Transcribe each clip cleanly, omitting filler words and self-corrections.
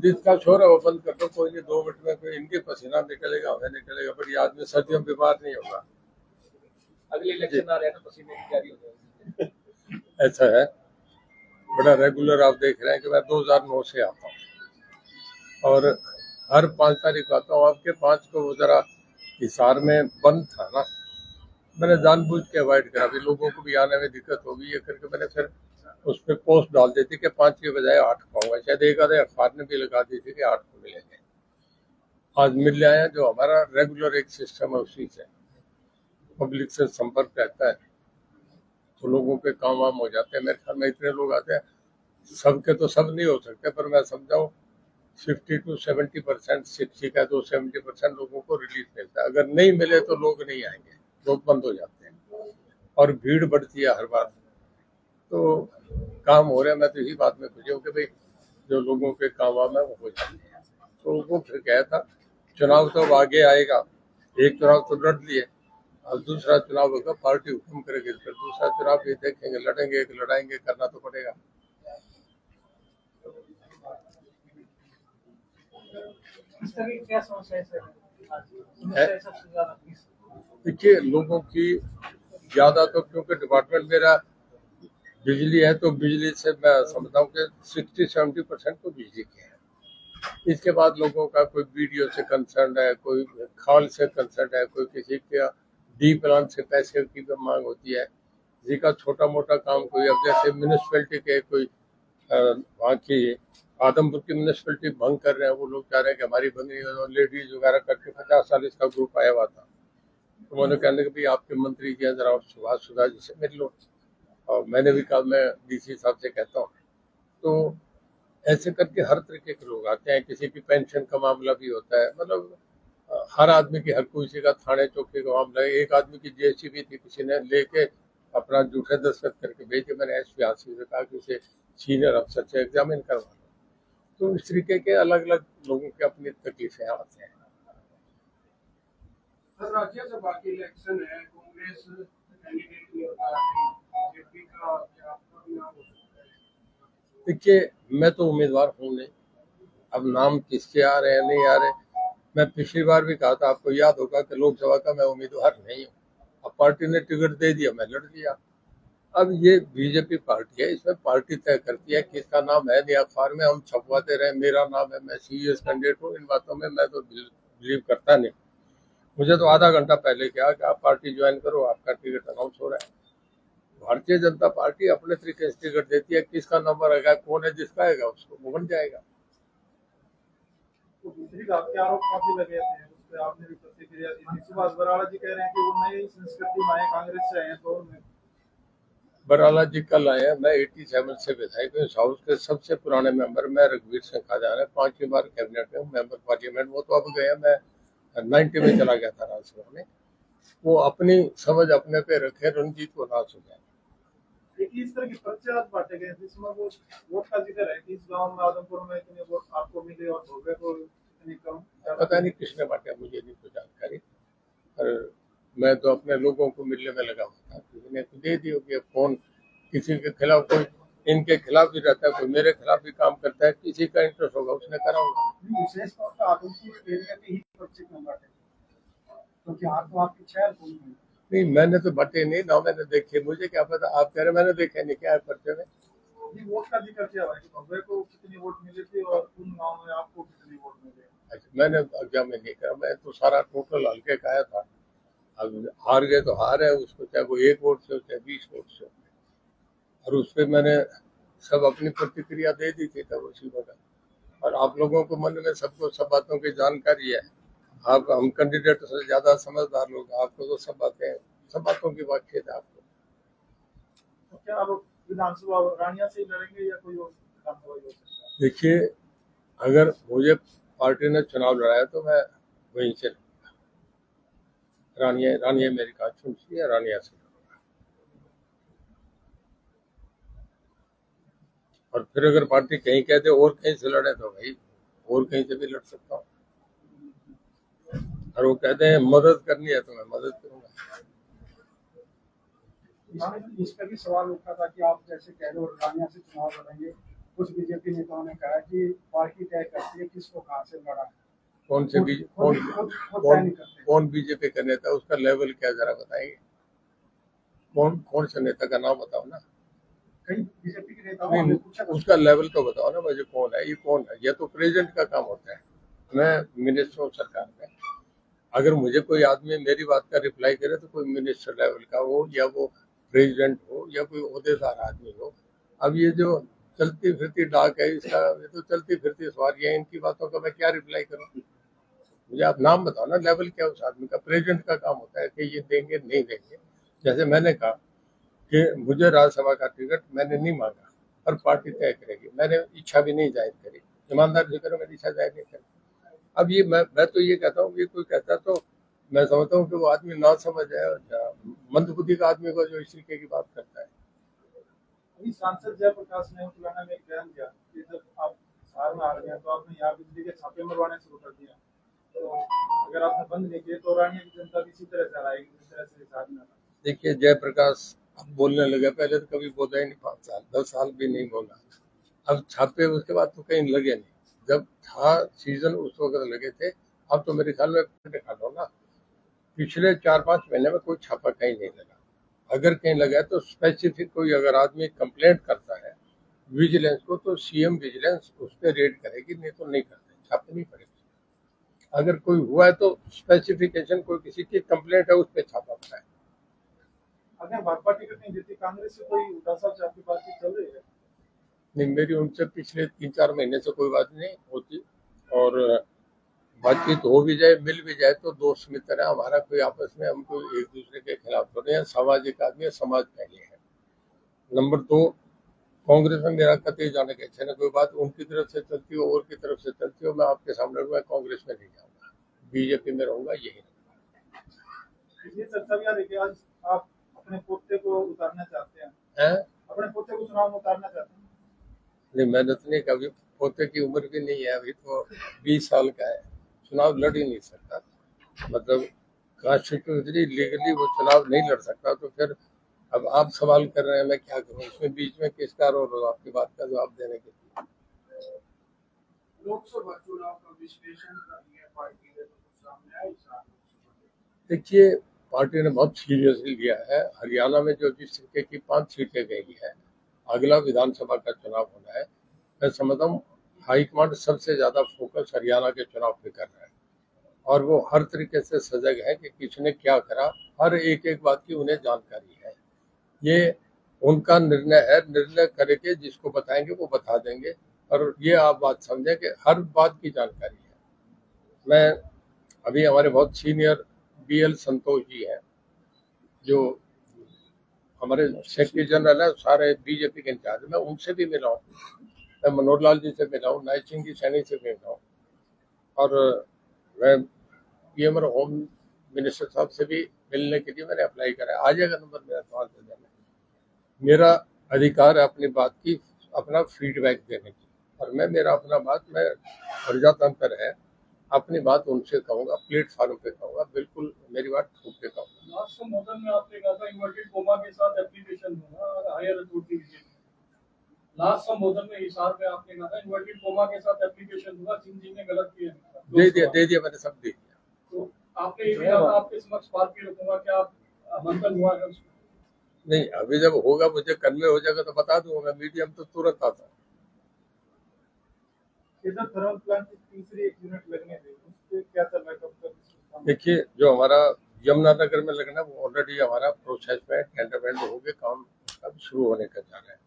जिसका शोर है वो बंद कर दो, कोई नहीं, 2 मिनट में कोई इनके पसीना निकलेगा, हमें निकलेगा, बट ये आदमी सर्दियों में बीमार नहीं होगा। अगले इलेक्शन आ रहे हैं तो पसीने की तैयारी हो जाएगी। ऐसा है, बड़ा रेगुलर आप देख रहे हैं कि मैं 2009 से आता हूँ और हर 5 तारीख को आता हूँ। आपके 5 को वो जरा हिसार में बंद था ना, मैंने जानबूझ के अवॉइड करा, भी लोगों को भी आने में दिक्कत होगी ये करके मैंने फिर उस पर पोस्ट डाल दी थी कि 5 के बजाय 8 को आऊंगा। शायद एक आधे अखबार ने भी लगा दी थी कि 8 को मिलेंगे। आज मिल आए, जो हमारा रेगुलर एक सिस्टम है उसी से पब्लिक से संपर्क रहता है तो लोगों के काम वाम हो जाते हैं। मेरे ख्याल में इतने लोग आते हैं, सबके तो सब नहीं हो सकते, पर मैं समझाऊँ 50 to 70% शिक्षित है तो 70% लोगों को रिलीफ मिलता है। अगर नहीं मिले तो लोग नहीं आएंगे, लोग बंद हो जाते हैं और भीड़ बढ़ती है हर बार। तो काम हो रहे हैं, मैं तो इसी बात में खुशी हूँ कि भाई जो लोगों के काम वाम है वो हो जाते हैं। तो वो फिर कहा था चुनाव तो अब आगे आएगा, एक चुनाव तो लड़ लिए, अब दूसरा चुनाव होगा, पार्टी हुक्म करेगी, फिर दूसरा चुनाव भी देखेंगे, लड़ेंगे कि लड़ाएंगे, करना तो पड़ेगा। देखिए लोगों की ज्यादा तो, क्योंकि डिपार्टमेंट मेरा बिजली है तो बिजली से मैं समझता हूँ कि 60-70% तो बिजली की है। इसके बाद लोगों का कोई वीडियो से कंसर्न है, कोई खाल से कंसर्न है, कोई किसी का डी प्लान से पैसे की मांग होती है, किसी का छोटा मोटा काम, कोई अब जैसे म्यूनिसपैलिटी के कोई वहाँ की आदमपुर की म्यूनिसपैलिटी भंग कर रहे हैं, वो लोग चाह रहे हैं कि हमारी भंग नहीं हो, लेडीज वगैरह करके 50 साल इसका ग्रुप आया हुआ था। तो उन्होंने कहने कि भाई आपके मंत्री जी हैं, जरा सुभाष सुधा जी से मिल लो, और मैंने भी कहा मैं डीसी साहब से कहता हूँ। तो ऐसे करके हर तरीके के लोग आते हैं, किसी की पेंशन का मामला भी होता है, मतलब हर आदमी की, हर किसी का थाने चौकी का मामला है। एक आदमी की जेसीबी थी, किसी ने लेके अपना झूठे दस्तखत करके भेजे, मैंने एसपी आसिफ से कहा कि उसे सीनियर अफसर से एग्जामिन करवा लो। तो इस तरीके के अलग अलग लोगों के अपनी तकलीफें आते हैं। राज्य सभा की इलेक्शन है, कांग्रेस कैंडिडेट नहीं होता, बीजेपी का क्या नाम हो सकता है? देखिए मैं तो उम्मीदवार हूँ नहीं, अब नाम किसके आ रहे हैं नहीं आ रहे। मैं पिछली बार भी कहा था, आपको याद होगा कि लोकसभा का मैं उम्मीदवार नहीं हूँ, अब पार्टी ने टिकट दे दिया, मैं लड़ दिया। अब ये बीजेपी पार्टी है, इसमें पार्टी तय करती है किसका नाम है, नहीं अखबार में हम छपवाते रहे मेरा नाम है, मैं सीरियस कैंडिडेट हूँ, इन बातों में मैं तो बिलीव करता नहीं। मुझे तो आधा घंटा पहले कहा कि आप पार्टी ज्वाइन करो, आपका टिकट अनाउंस हो रहा है। भारतीय जनता पार्टी अपने तरीके से टिकट देती है, किसका नंबर आएगा, कौन है जिसका आएगा उसको वो बन जाएगा। तो दूसरी बात के आरोप काफी लगे थे, उस पर आपने भी प्रतिक्रिया दी थी। सुभाष बराला जी कह रहे हैं कि वो नई संस्कृति में आए, कांग्रेस से आए, तो बराला जी कल आए हैं, मैं 87 से विधायक हूँ, हाउस के सबसे पुराने मेंबर मैं रघुवीर सिंह खाजा है, 5वीं बार कैबिनेट में मेंबर पार्लियामेंट। वो तो अब गए, मैं 90 में चला गया था राज्यसभा में। वो अपनी समझ अपने पे रखे, रणजीत को ना सुने। इस तरह के पर्चे आज बांटे गए जिसमें वो वोट का जिक्र है कि इस गांव में आदमपुर में इतने वोट आपको मिले और भोगे को इतनी कम। पता नहीं किसने बांटे, मुझे नहीं कोई जानकारी, पर मैं तो अपने लोगों को मिलने में लगा हुआ था, किसी ने तो दे दी होगी। कौन किसी के खिलाफ, कोई इनके खिलाफ भी रहता है, कोई मेरे खिलाफ भी काम करता है, किसी का इंटरेस्ट होगा उसने करा होगा। विशेष तौर पर आदमपुर एरिया के ही पर्चे क्यों बांटे, क्योंकि तो आपकी शहर नहीं मैंने तो बटे नहीं ना, मैंने देखे, मुझे क्या पता, आप कह रहे मैंने देखे नहीं, क्या है पर्चे में। वोट का जिक्र किया हुआ है कि भव्य को कितनी वोट मिली थी और उन गाँव में आपको कितनी वोट मिली। अच्छा, मैंने एग्जाम में नहीं करा, मैं तो सारा टोटल हल्के का आया था। अब हार गए तो हार है, उसको चाहे वो 1 वोट से हो चाहे 20 वोट से हो, और उस पर मैंने सब अपनी प्रतिक्रिया दे दी थी तब उसी वक्त। और आप लोगों को मन में सबको सब बातों की जानकारी है, आप हम कैंडिडेट से ज्यादा समझदार लोग, आपको तो सब बातों की वाकियत है आपको। तो क्या आप विधानसभा रानिया से लड़ेंगे या कोई और विधानसभा हो सकता है? देखिए अगर मुझे पार्टी ने चुनाव लड़ाया तो मैं वहीं से, रानिया मेरी कांस्टिट्यूंसी है, रानिया से। और फिर अगर पार्टी कहीं कहते और कहीं से लड़े तो भाई और कहीं से भी लड़ सकता हूँ, और वो कहते हैं मदद करनी है तो मैं मदद करूंगा। इस पर भी सवाल उठा था कि आप जैसे कह रहे हो रानिया से चुनाव लड़ेंगे, कुछ बीजेपी नेताओं ने कहा कि पार्टी तय करती है किसको कहाँ से लड़ा। कौन से कौन बीजेपी का नेता, उसका लेवल क्या जरा बताएंगे? कौन से नेता का नाम बताओ ना। कई बीजेपी के नेताओं नहीं, ने पूछा उसका लेवल तो बताओ ना मुझे, कौन है ये, कौन है ये? तो प्रेसिडेंट का काम होता है। मैं मिनिस्टर हूँ सरकार में, अगर मुझे कोई आदमी मेरी बात का रिप्लाई करे तो कोई मिनिस्टर लेवल का हो, या वो प्रेसिडेंट हो, या कोई ओहदेदार आदमी हो। अब ये जो चलती फिरती डाक है इसका, ये तो चलती फिरती सवारी है, इनकी बातों का मैं क्या रिप्लाई करूँ? मुझे आप नाम बताओ ना, लेवल क्या उस आदमी का। प्रेसिडेंट का काम होता है कि ये देंगे नहीं देंगे। जैसे मैंने कहा कि मुझे राज्यसभा का टिकट मैंने नहीं मांगा, और पार्टी तय करेगी। मैंने इच्छा भी नहीं जाहिर करी, ईमानदार से करो, मेरी इच्छा जाहिर नहीं करी। अब ये मैं तो ये कहता हूँ कि कोई कहता तो मैं समझता हूँ कि वो आदमी ना समझ है, मंदबुद्धि का आदमी को जो इस तरीके की बात करता है। अभी सांसद जयप्रकाश ने तुलना में एक बयान दिया कि जब आप शहर में आ रहे हैं तो आपने यहाँ बिजली के छापे मरवाने शुरू कर दिया, तो अगर आपने बंद नहीं किए तो रानिया की जनता भी इसी तरह से आएगी जिस तरह से हिसाब में। देखिए, जयप्रकाश अब बोलने लगे, पहले तो कभी बोला ही नहीं, 5 साल 10 साल भी नहीं बोला। अब छापे उसके बाद तो कहीं लगे नहीं, जब था सीजन उस वक्त लगे थे। अब तो मेरे ख्याल में खा लो ना, पिछले 4-5 महीने में कोई छापा कहीं नहीं लगा। अगर कहीं लगा है तो स्पेसिफिक कोई अगर आदमी कंप्लेंट करता है विजिलेंस को, तो सीएम विजिलेंस उस पर रेड करेगी, नहीं तो नहीं करते, छापे नहीं पड़ेगी। अगर कोई हुआ है तो स्पेसिफिकेशन कोई किसी की कंप्लेंट है उस पर छापा पड़ा है। अगर भाजपा टिकट नहीं देती, कांग्रेस से कोई उल्टा साहब आपकी बातचीत चल रही है? नहीं, मेरी उनसे पिछले 3-4 महीने से कोई बात नहीं होती, और बातचीत हो भी जाए, मिल भी जाए तो दोस्त मित्र है हमारा, कोई आपस में, हम कोई एक दूसरे के खिलाफ थोड़े हैं। सामाजिक आदमी है, समाज पहले है। नंबर 2, कांग्रेस में मेरा कतई जाने का इच्छा नहीं। कोई बात उनकी तरफ से चलती हो और की तरफ से चलती हो, मैं आपके सामने मैं कांग्रेस में नहीं जाऊंगा, बीजेपी में रहूंगा, यही। ये चर्चा भी आ रही है कि आज आप अपने पोते को उतारना चाहते हैं, है? अपने पोते को चुनाव में उतारना चाहते हैं। नहीं, मैंने तो नहीं, कभी पोते की उम्र भी नहीं है, अभी तो 20 साल का है, चुनाव लड़ ही नहीं सकता। मतलब कॉन्स्टिट्यूशनली लीगली वो चुनाव नहीं लड़ सकता। तो फिर अब आप सवाल कर रहे हैं, मैं क्या करूं इसमें, बीच में किसका रोल हो आपकी बात का जवाब देने के लिए? लोकसभा चुनाव का विश्लेषण करनी है पार्टी ने, तो सामने आया इस बार। देखिए, पार्टी ने बहुत सीरियसली लिया है। हरियाणा में जो जिस तरीके की 5 सीटें गई है, अगला विधानसभा का चुनाव होना है, मैं समझता हूँ हाईकमांड सबसे ज्यादा फोकस हरियाणा के चुनाव पे कर रहा है, और वो हर तरीके से सजग है कि किसने क्या करा, हर एक एक बात की उन्हें जानकारी है। ये उनका निर्णय है, निर्णय करके जिसको बताएंगे वो बता देंगे, और ये आप बात समझें कि हर बात की जानकारी है। मैं अभी हमारे बहुत सीनियर BL संतोष जी हैं, जो हमारे सेक्रेटरी जनरल है, सारे बीजेपी के इंचार्ज, मैं उनसे भी मिला हूँ, मैं मनोहर लाल जी से मिला हूँ, नायक सिंह जी सैनी से मिला हूँ, और मैं PM और होम मिनिस्टर साहब से भी मिलने के लिए मैंने अप्लाई करा है। आ जाएगा नंबर मेरा, सवाल दे देना। मेरा अधिकार है अपनी बात की, अपना फीडबैक देने की, और मैं मेरा अपना बात, मैं प्रजातंत्र है, अपनी बात उनसे कहूँगा, प्लेटफॉर्म पे कहूँगा, बिल्कुल मेरी बात ठोक के कहूँगा। लास्ट संबोधन में आपने कहा था इन्वर्टेड कोमा के साथ एप्लीकेशन दूंगा और हायर अथॉरिटी विजिट। लास्ट संबोधन में हिसार में आपने कहा था इन्वर्टेड कोमा के साथ एप्लीकेशन दूंगा, सिंह जी ने गलत किया। दे दिया मैंने, सब दे दिया। तो आपने ये भी कहा था आपके समक्ष पार्टी रखूंगा, क्या मंथन हुआ है उसमें? नहीं, अभी जब होगा, मुझे कन्वे हो जाएगा तो बता दूंगा मैं, मीडियम तो तुरंत आता हूँ। इधर थर्मल प्लांट की तीसरी एक यूनिट लगने दी, उस पे क्या चल रहा है, कब तक? देखिए, जो हमारा यमुनानगर में लगना, वो ऑलरेडी हमारा प्रोसेस में टेंडर हो गए, काम अब शुरू होने का जा रहा है।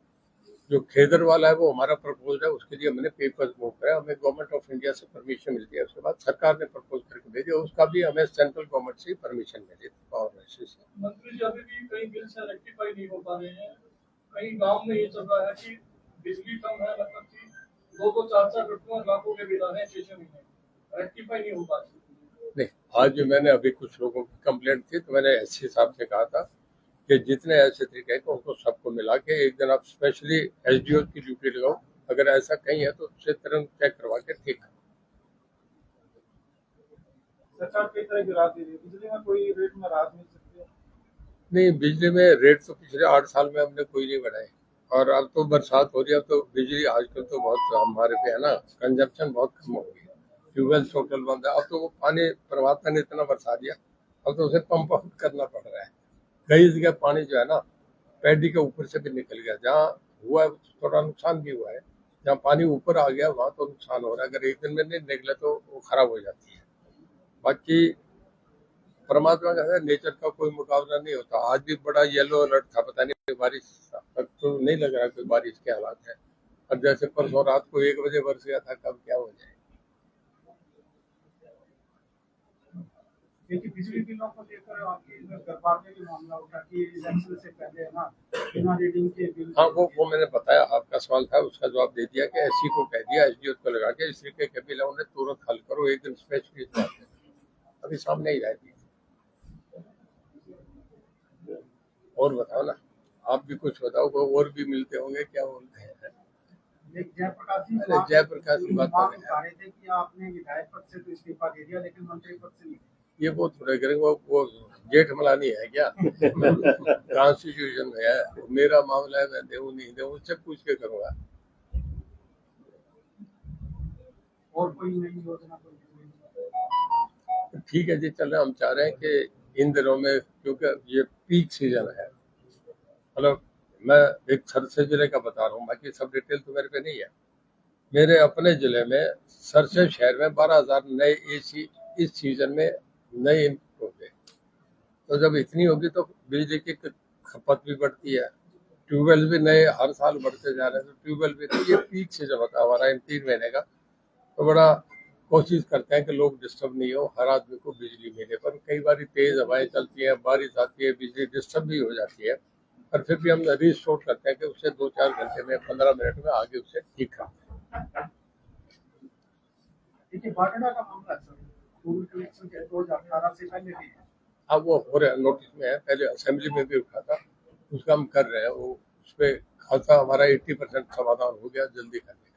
जो खेदर वाला है वो हमारा प्रपोज है, उसके लिए हमने पेपर्स मूव करा, हमें गवर्नमेंट ऑफ इंडिया से परमिशन मिलती है, उसके बाद सरकार ने प्रपोज करके भेजी, उसका भी हमें सेंट्रल गवर्नमेंट से परमिशन मिली पावर मिनिस्ट्री से। मंत्री जी, अभी भी कई बिल से रेक्टिफाई नहीं हो पा रहे हैं। कई गांव में ये चल रहा है कि बिजली कम है, मतलब कि 2-2, 4-4 घंटों लाखों के बिल आ रहे हैं 6-6 महीने, रेक्टिफाई नहीं हो पा रही। नहीं, आज मैंने अभी कुछ लोगों की कंप्लेंट थी, तो मैंने SC साहब से कहा था कि जितने ऐसे तरीके हैं उनको सबको मिला के एक दिन आप स्पेशली SDO की ड्यूटी लगाओ, अगर ऐसा कहीं है तो उससे तुरंत चेक करवा के ठीक है। सरकार कई तरह की राहत दे रही है, बिजली में कोई रेट में राहत मिल सकती है? नहीं, बिजली में रेट तो पिछले 8 साल में हमने कोई नहीं बढ़ाए, और अब तो बरसात हो रही है, अब तो बिजली आजकल तो बहुत हमारे पे है ना, कंजप्शन बहुत कम हो गई है। ट्यूबवेल टोटल बंद है, अब तो वो पानी परमात्मा ने इतना बरसा दिया, अब तो उसे पंप आउट करना पड़ रहा है। कई जगह पानी जो है ना पैडी के ऊपर से भी निकल गया, जहाँ हुआ है थोड़ा नुकसान भी हुआ है, जहाँ पानी ऊपर आ गया वहाँ तो नुकसान हो रहा है। अगर एक दिन में नहीं निकले तो वो खराब हो जाती है। बाकी परमात्मा का है, नेचर का कोई मुकाबला नहीं होता। आज भी बड़ा येलो अलर्ट था, पता नहीं बारिश तक तो नहीं लग रहा कोई बारिश के हालात है। और जैसे परसों रात को 1 बजे बरस गया था, कब क्या हो जाए। देखिए बिजली बिलों को लेकर आपके इधर दरबार में भी मामला उठा कि इलेक्शन से पहले है ना बिना रीडिंग के बिल। हाँ, वो मैंने बताया, आपका सवाल था उसका जवाब दे दिया कि एससी को कह दिया, एसडीओ को लगा के इस तरीके के बिल उन्हें तुरंत हल करो, एक दिन स्पेशली अभी सामने ही रहती है। और बताओ ना, आप भी कुछ बताओ, वो और भी मिलते होंगे, क्या बोलते हैं। जयप्रकाश जी अरे जयप्रकाश की बात मांग कर उठा रहे थे कि आपने विधायक पद से तो इस्तीफा दे दिया लेकिन मंत्री पद से नहीं। ये वो थोड़े करेंगे, वो जेठमलानी है क्या? कॉन्स्टिट्यूशन में है, मेरा मामला है, मैं देऊं नहीं देऊं उससे पूछ के करूंगा। और कोई नई योजना कोई ठीक है जी, चल रहे हम चाह रहे हैं कि इन दिनों में, क्योंकि ये पीक सीजन है, मतलब मैं एक सरसे जिले का बता रहा हूँ, बाकी सब डिटेल तो मेरे पे नहीं है। मेरे अपने जिले में सरसे शहर में 12,000 नए एसी इस सीजन में नए इनपुट हो गए। तो जब इतनी होगी तो बिजली की खपत भी बढ़ती है, ट्यूबवेल भी नए हर साल बढ़ते जा रहे हैं, तो ट्यूबवेल भी, तो ये पीक सीजन होता है हमारा इन 3 महीने का। तो बड़ा कोशिश करते हैं कि लोग डिस्टर्ब नहीं हो, हर आदमी को बिजली मिले। पर कई बार तेज हवाएं चलती है, बारिश आती है, बिजली डिस्टर्ब भी हो जाती है, पर फिर भी हम रिस्टोर करते हैं कि उससे 2-4 घंटे में 15 मिनट में आगे उससे ठीक करते हैं। देखिए बागड़ा का मामला है सर, कोविड कलेक्शन के 2018 से पहले भी है। अब वो हो रहा है, नोटिस में है, पहले असेंबली में भी उठा था, उसका हम कर रहे हैं, वो उस पर खासा हमारा 80% समाधान हो गया, जल्दी करने